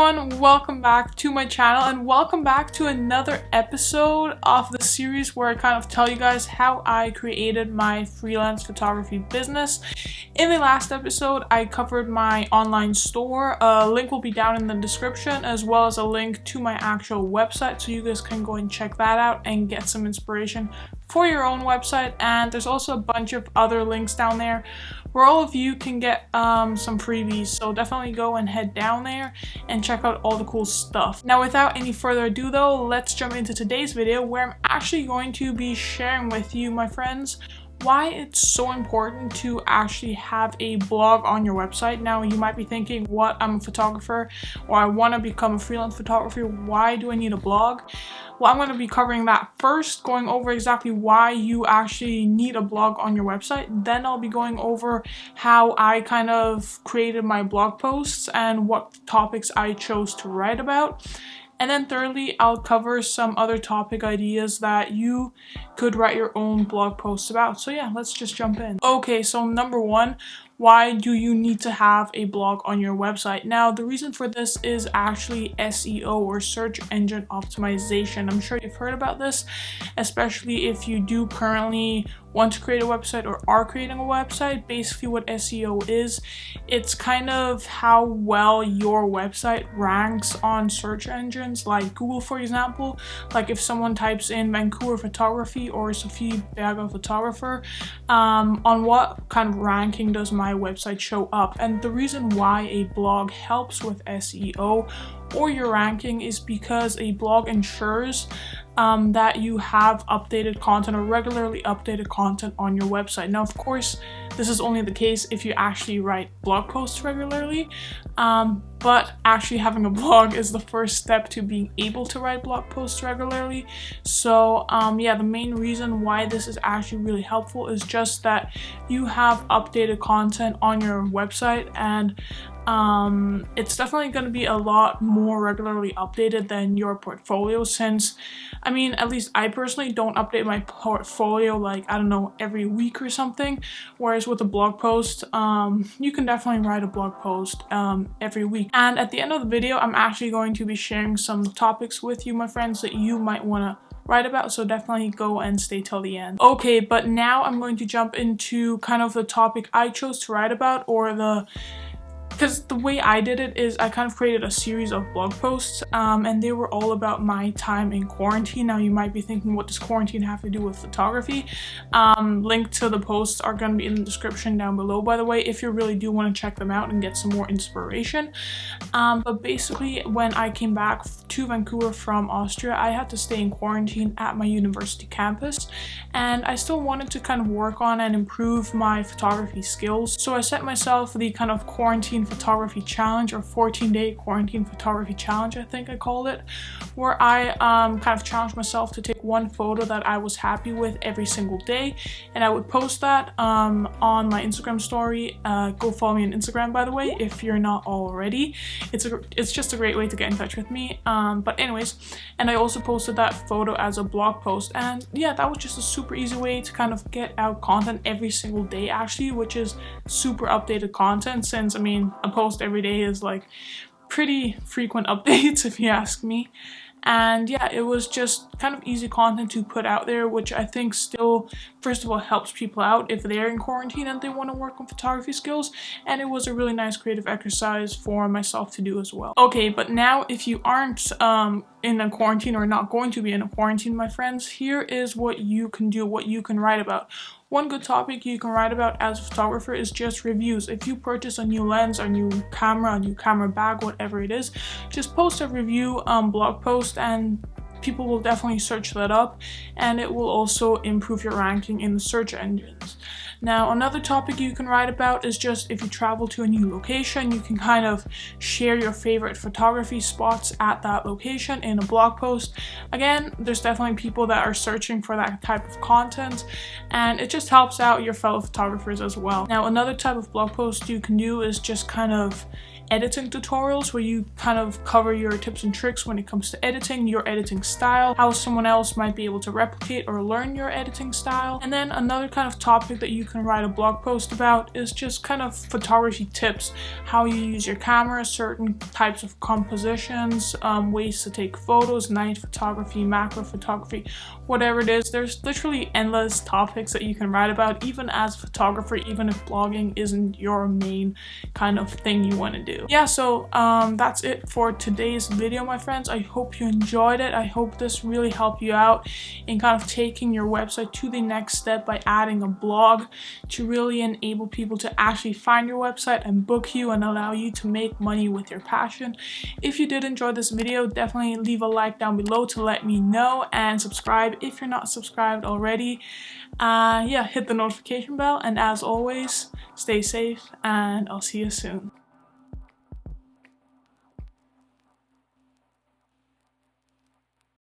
everyone, welcome back to my channel and welcome back to another episode of the series where I kind of tell you guys how I created my freelance photography business. In the last episode, I covered my online store. A link will be down in the description as well as a link to my actual website, so you guys can go and check that out and get some inspiration for your own website. And there's also a bunch of other links down there where all of you can get some freebies, so definitely go and head down there and check out all the cool stuff. Now without any further ado though, let's jump into today's video where I'm actually going to be sharing with you, my friends, why it's so important to actually have a blog on your website. Now you might be thinking, what, I'm a photographer or I want to become a freelance photographer, why do I need a blog? Well, I'm going to be covering that first, going over exactly why you actually need a blog on your website. Then I'll be going over how I kind of created my blog posts and what topics I chose to write about. And then thirdly, I'll cover some other topic ideas that you could write your own blog posts about. So yeah, let's just jump in. Okay, so number one, why do you need to have a blog on your website? Now, the reason for this is actually SEO, or search engine optimization. I'm sure you've heard about this, especially if you do currently want to create a website or are creating a website. Basically what SEO is, it's kind of how well your website ranks on search engines like Google, for example. Like if someone types in Vancouver photography or Sophie Berger photographer, on what kind of ranking does my website show up? And the reason why a blog helps with SEO or your ranking is because a blog ensures that you have updated content or regularly updated content on your website. Now, of course, this is only the case if you actually write blog posts regularly, but actually having a blog is the first step to being able to write blog posts regularly. So yeah, the main reason why this is actually really helpful is just that you have updated content on your website, and it's definitely going to be a lot more regularly updated than your portfolio, since I mean, at least I personally don't update my portfolio like, I don't know, every week or something, whereas with a blog post, you can definitely write a blog post every week. And at the end of the video, I'm actually going to be sharing some topics with you, my friends, that you might want to write about, so definitely go and stay till the end. Okay, but now I'm going to jump into kind of the topic I chose to write about, or because the way I did it is I kind of created a series of blog posts, and they were all about my time in quarantine. Now you might be thinking, what does quarantine have to do with photography? Link to the posts are going to be in the description down below, by the way, if you really do want to check them out and get some more inspiration. But basically, when I came back to Vancouver from Austria, I had to stay in quarantine at my university campus, and I still wanted to kind of work on and improve my photography skills. So I set myself the kind of quarantine photography challenge, or 14-day quarantine photography challenge, I think I called it, where I kind of challenged myself to take one photo that I was happy with every single day, and I would post that on my Instagram story. Go follow me on Instagram, by the way, if you're not already. It's just a great way to get in touch with me. But anyways, and I also posted that photo as a blog post, and yeah, that was just a super easy way to kind of get out content every single day, actually, which is super updated content, since I mean, a post every day is like pretty frequent updates if you ask me. And yeah, it was just kind of easy content to put out there, which I think still, first of all, helps people out if they're in quarantine and they want to work on photography skills. And it was a really nice creative exercise for myself to do as well. Okay, but now if you aren't in a quarantine or not going to be in a quarantine, my friends, here is what you can do, what you can write about. One good topic you can write about as a photographer is just reviews. If you purchase a new lens, a new camera bag, whatever it is, just post a review blog post, and people will definitely search that up, and it will also improve your ranking in the search engines. Now, another topic you can write about is just if you travel to a new location, you can kind of share your favorite photography spots at that location in a blog post. Again, there's definitely people that are searching for that type of content, and it just helps out your fellow photographers as well. Now, another type of blog post you can do is just kind of editing tutorials where you kind of cover your tips and tricks when it comes to editing, your editing style, how someone else might be able to replicate or learn your editing style. And then another kind of topic that you can write a blog post about is just kind of photography tips, how you use your camera, certain types of compositions, ways to take photos, night photography, macro photography, whatever it is. There's literally endless topics that you can write about, even as a photographer, even if blogging isn't your main kind of thing you want to do. Yeah, so that's it for today's video, my friends. I hope you enjoyed it. I hope this really helped you out in kind of taking your website to the next step by adding a blog to really enable people to actually find your website and book you and allow you to make money with your passion. If you did enjoy this video, definitely leave a like down below to let me know, and subscribe if you're not subscribed already. Yeah, hit the notification bell, and as always, stay safe and I'll see you soon.